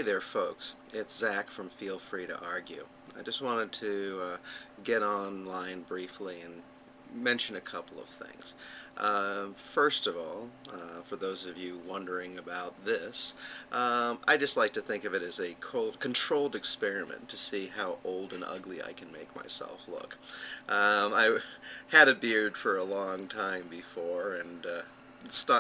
there, folks. It's Zach from Feel Free to Argue. I just wanted to get online briefly and mention a couple of things. First of all, for those of you wondering about this, I just like to think of it as a controlled experiment to see how old and ugly I can make myself look. I had a beard for a long time before, and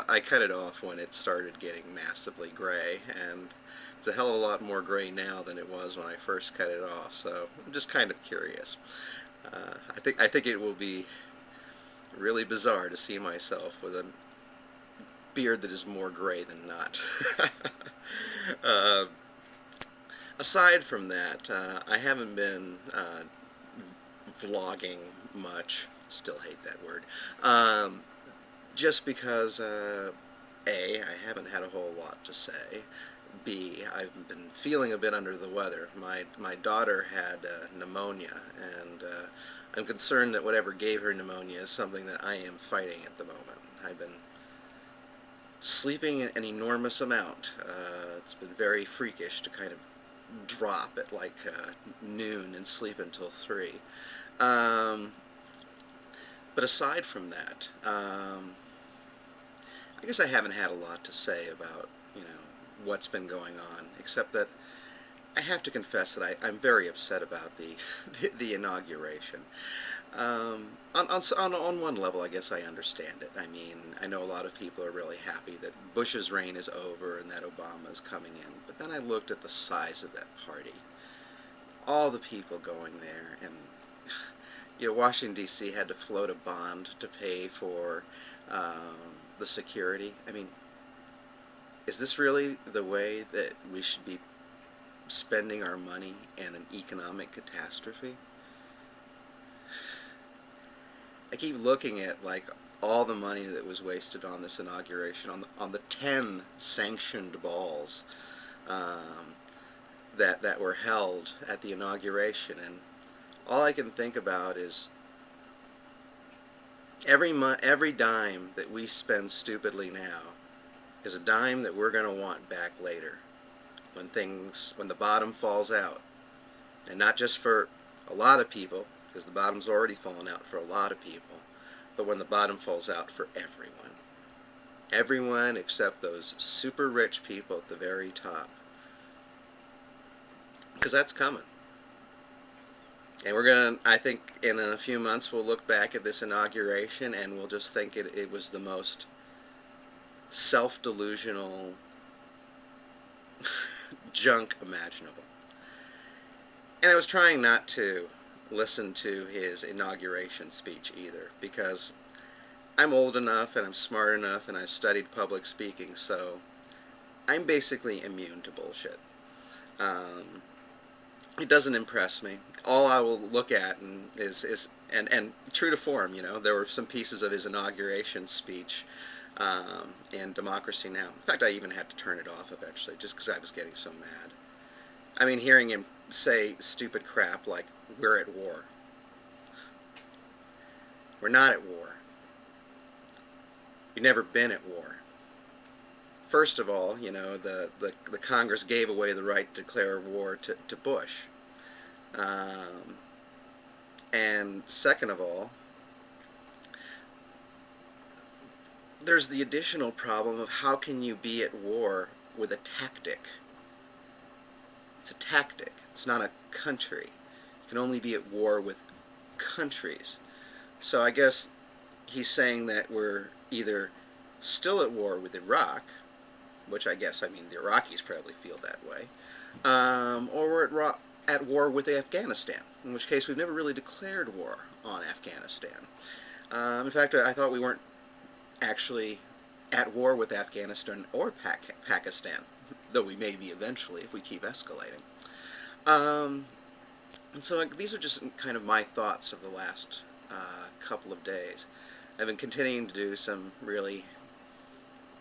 I cut it off when it started getting massively gray, and it's a hell of a lot more gray now than it was when I first cut it off, so I'm just kind of curious. I think it will be really bizarre to see myself with a beard that is more gray than not. uh, Aside from that, I haven't been vlogging much. Still hate that word. Just because A, I haven't had a whole lot to say. B, I've been feeling a bit under the weather. My daughter had pneumonia, and I'm concerned that whatever gave her pneumonia is something that I am fighting at the moment. I've been sleeping an enormous amount. It's been very freakish to kind of drop at like noon and sleep until 3. But aside from that, I guess I haven't had a lot to say about, what's been going on, except that I have to confess that I'm very upset about the inauguration. On one level, I guess I understand it. I mean, I know a lot of people are really happy that Bush's reign is over and that Obama is coming in, but then I looked at the size of that party. All the people going there, and Washington, D.C. had to float a bond to pay for the security. I mean, is this really the way that we should be spending our money in an economic catastrophe? I keep looking at like all the money that was wasted on this inauguration, on the 10 sanctioned balls that were held at the inauguration, and all I can think about is every dime that we spend stupidly now is a dime that we're going to want back later when the bottom falls out. And not just for a lot of people, because the bottom's already fallen out for a lot of people, but when the bottom falls out for everyone. Everyone except those super rich people at the very top. Because that's coming. And I think in a few months we'll look back at this inauguration and we'll just think it was the most self-delusional junk imaginable. And I was trying not to listen to his inauguration speech either, because I'm old enough and I'm smart enough and I've studied public speaking, so I'm basically immune to bullshit. It doesn't impress me. All I will look at is true to form, there were some pieces of his inauguration speech in Democracy Now! In fact, I even had to turn it off eventually, just because I was getting so mad. I mean, hearing him say stupid crap like, we're at war. We're not at war. We've never been at war. First of all, the Congress gave away the right to declare war to Bush. And second of all, there's the additional problem of how can you be at war with a tactic? It's a tactic. It's not a country. You can only be at war with countries. So I guess he's saying that we're either still at war with Iraq, which the Iraqis probably feel that way, or we're at war with Afghanistan, in which case we've never really declared war on Afghanistan. In fact, I thought we weren't actually at war with Afghanistan or Pakistan, though we may be eventually if we keep escalating. And so these are just kind of my thoughts of the last couple of days. I've been continuing to do some really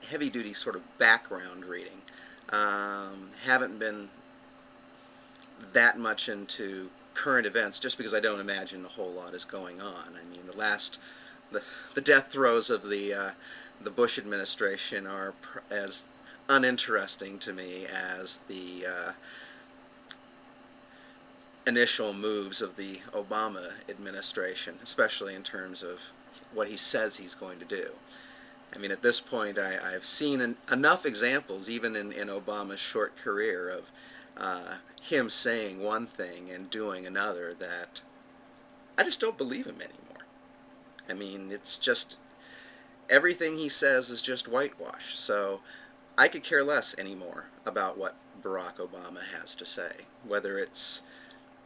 heavy-duty sort of background reading. Haven't been that much into current events, just because I don't imagine a whole lot is going on. I mean, the death throes of the Bush administration are as uninteresting to me as the initial moves of the Obama administration, especially in terms of what he says he's going to do. I mean, at this point, I've seen enough examples, even in Obama's short career, of him saying one thing and doing another that I just don't believe him anymore. I mean, it's just everything he says is just whitewash. So I could care less anymore about what Barack Obama has to say, whether it's,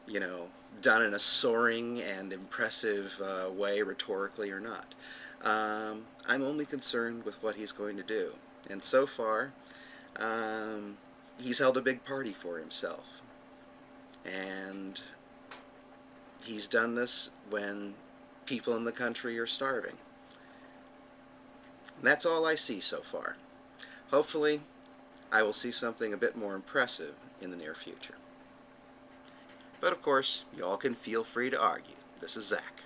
you know, done in a soaring and impressive way rhetorically or not. I'm only concerned with what he's going to do. And so far, he's held a big party for himself. And he's done this when people in the country are starving. And that's all I see so far. Hopefully, I will see something a bit more impressive in the near future. But of course, y'all can feel free to argue. This is Zach.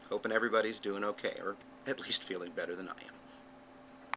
Hoping everybody's doing okay, or at least feeling better than I am.